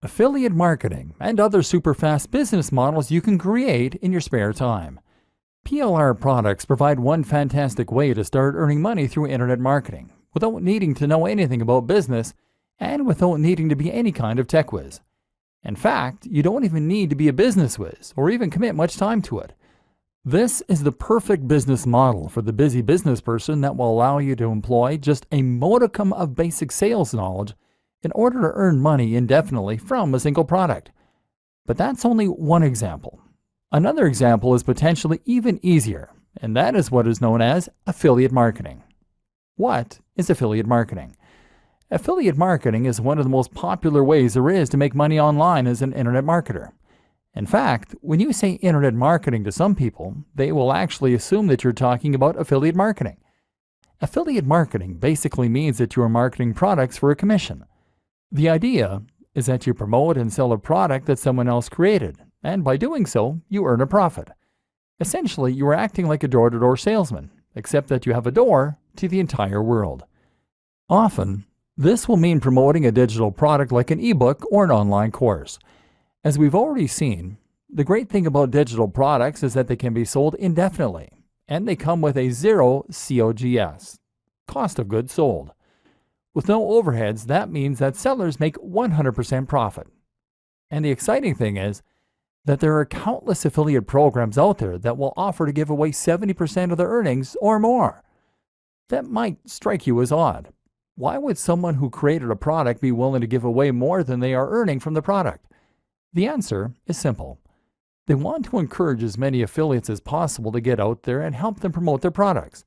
affiliate marketing, and other super fast business models you can create in your spare time. PLR products provide one fantastic way to start earning money through internet marketing without needing to know anything about business and without needing to be any kind of tech whiz. In fact, you don't even need to be a business whiz or even commit much time to it. This is the perfect business model for the busy business person that will allow you to employ just a modicum of basic sales knowledge in order to earn money indefinitely from a single product. But that's only one example. Another example is potentially even easier, and that is what is known as affiliate marketing. What is affiliate marketing? Affiliate marketing is one of the most popular ways there is to make money online as an internet marketer. In fact, when you say internet marketing to some people, they will actually assume that you're talking about affiliate marketing. Affiliate marketing basically means that you are marketing products for a commission. The idea is that you promote and sell a product that someone else created, and by doing so, you earn a profit. Essentially, you are acting like a door-to-door salesman, except that you have a door to the entire world. Often, this will mean promoting a digital product like an ebook or an online course. As we've already seen, the great thing about digital products is that they can be sold indefinitely, and they come with a zero COGS, cost of goods sold. With no overheads, that means that sellers make 100% profit. And the exciting thing is that there are countless affiliate programs out there that will offer to give away 70% of their earnings or more. That might strike you as odd. Why would someone who created a product be willing to give away more than they are earning from the product? The answer is simple. They want to encourage as many affiliates as possible to get out there and help them promote their products.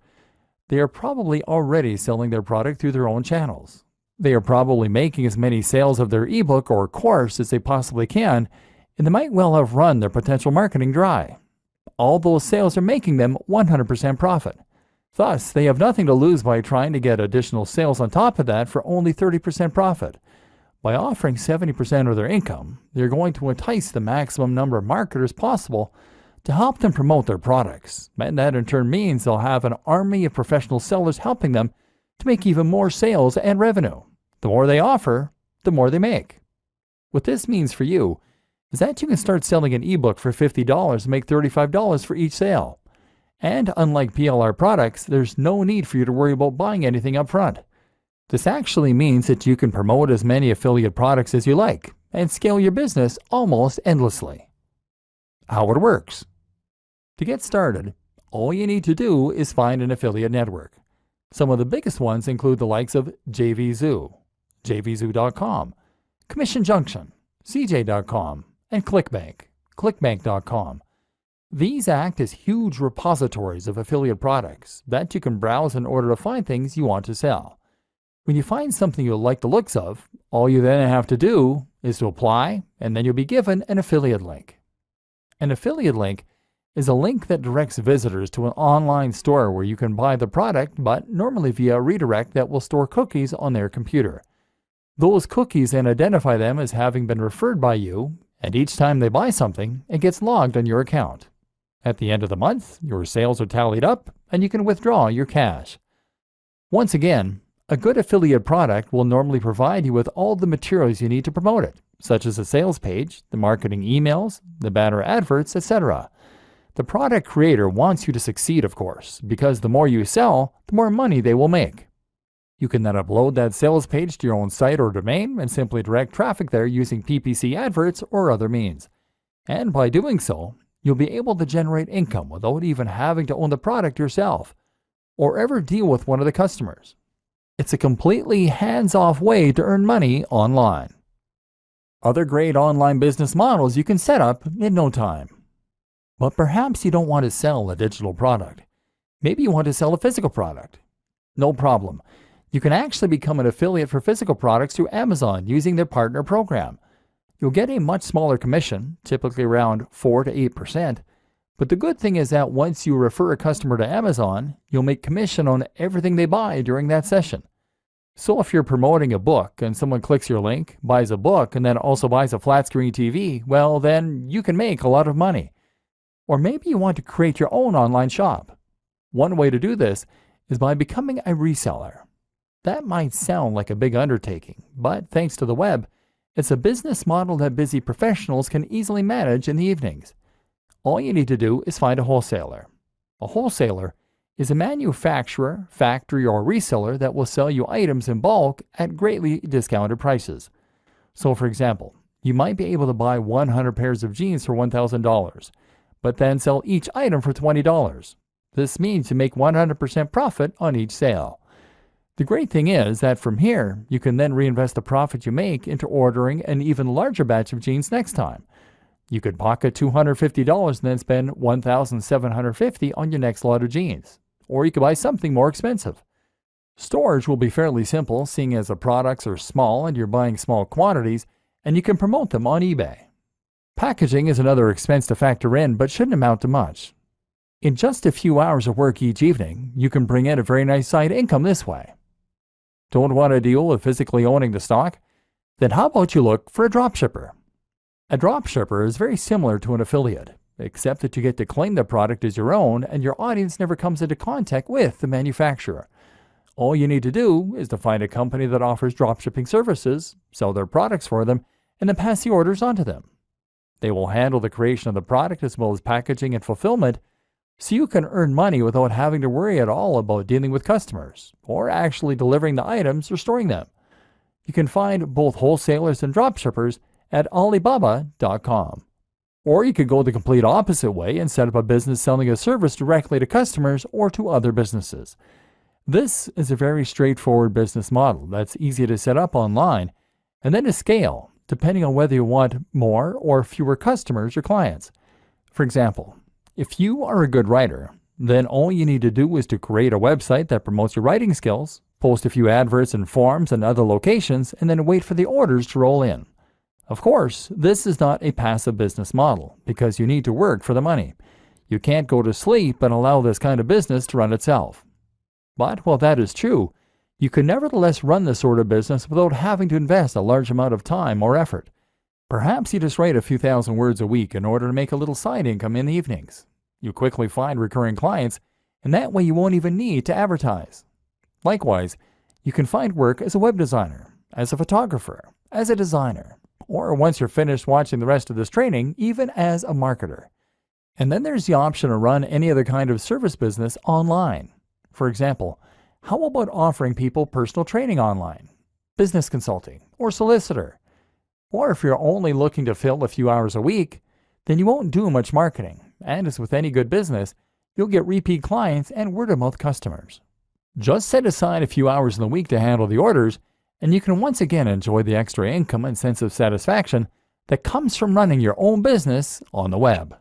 They are probably already selling their product through their own channels. They are probably making as many sales of their ebook or course as they possibly can, and they might well have run their potential marketing dry. All those sales are making them 100% profit. Thus, they have nothing to lose by trying to get additional sales on top of that for only 30% profit. By offering 70% of their income, they're going to entice the maximum number of marketers possible to help them promote their products, and that in turn means they'll have an army of professional sellers helping them to make even more sales and revenue. The more they offer, the more they make. What this means for you is that you can start selling an ebook for $50 and make $35 for each sale. And unlike PLR products, there's no need for you to worry about buying anything up front. This actually means that you can promote as many affiliate products as you like and scale your business almost endlessly. How it works. To get started, all you need to do is find an affiliate network. Some of the biggest ones include the likes of JVZoo, JVZoo.com, Commission Junction, CJ.com, and ClickBank, ClickBank.com. These act as huge repositories of affiliate products that you can browse in order to find things you want to sell. When you find something you like the looks of, all you then have to do is to apply, and then you'll be given an affiliate link. An affiliate link is a link that directs visitors to an online store where you can buy the product, but normally via a redirect that will store cookies on their computer. Those cookies then identify them as having been referred by you, and each time they buy something, it gets logged on your account. At the end of the month, your sales are tallied up, and you can withdraw your cash. Once again, a good affiliate product will normally provide you with all the materials you need to promote it, such as a sales page, the marketing emails, the banner adverts, etc. The product creator wants you to succeed, of course, because the more you sell, the more money they will make. You can then upload that sales page to your own site or domain and simply direct traffic there using PPC adverts or other means. And by doing so, you'll be able to generate income without even having to own the product yourself or ever deal with one of the customers. It's a completely hands-off way to earn money online. Other great online business models you can set up in no time. But perhaps you don't want to sell a digital product. Maybe you want to sell a physical product. No problem. You can actually become an affiliate for physical products through Amazon using their partner program. You'll get a much smaller commission, typically around 4 to 8%. But the good thing is that once you refer a customer to Amazon, you'll make commission on everything they buy during that session. So if you're promoting a book and someone clicks your link, buys a book, and then also buys a flat screen TV, well, then you can make a lot of money. Or maybe you want to create your own online shop. One way to do this is by becoming a reseller. That might sound like a big undertaking, but thanks to the web, It's a business model that busy professionals can easily manage in the evenings. All you need to do is find a wholesaler. A wholesaler is a manufacturer, factory, or reseller that will sell you items in bulk at greatly discounted prices. So, for example, you might be able to buy 100 pairs of jeans for $1,000, but then sell each item for $20. This means you make 100% profit on each sale. The great thing is that from here, you can then reinvest the profit you make into ordering an even larger batch of jeans next time. You could pocket $250 and then spend $1,750 on your next lot of jeans. Or you could buy something more expensive. Storage will be fairly simple, seeing as the products are small and you're buying small quantities, and you can promote them on eBay. Packaging is another expense to factor in, but shouldn't amount to much. In just a few hours of work each evening, you can bring in a very nice side income this way. Don't want to deal with physically owning the stock? Then how about you look for a dropshipper? A dropshipper is very similar to an affiliate, except that you get to claim the product as your own and your audience never comes into contact with the manufacturer. All you need to do is to find a company that offers dropshipping services, sell their products for them, and then pass the orders on to them. They will handle the creation of the product as well as packaging and fulfillment, so you can earn money without having to worry at all about dealing with customers, or actually delivering the items or storing them. You can find both wholesalers and dropshippers at Alibaba.com. Or you could go the complete opposite way and set up a business selling a service directly to customers or to other businesses. This is a very straightforward business model that's easy to set up online and then to scale, depending on whether you want more or fewer customers or clients. For example, if you are a good writer, then all you need to do is to create a website that promotes your writing skills, post a few adverts in forums and other locations, and then wait for the orders to roll in. Of course, this is not a passive business model because you need to work for the money. You can't go to sleep and allow this kind of business to run itself. But while that is true, you can nevertheless run this sort of business without having to invest a large amount of time or effort. Perhaps you just write a few thousand words a week in order to make a little side income in the evenings. You quickly find recurring clients, and that way you won't even need to advertise. Likewise, you can find work as a web designer, as a photographer, as a designer, or once you're finished watching the rest of this training, even as a marketer. And then there's the option to run any other kind of service business online. For example, how about offering people personal training online, business consulting, or solicitor? Or if you're only looking to fill a few hours a week, then you won't do much marketing. And as with any good business, you'll get repeat clients and word-of-mouth customers. Just set aside a few hours in the week to handle the orders, and you can once again enjoy the extra income and sense of satisfaction that comes from running your own business on the web.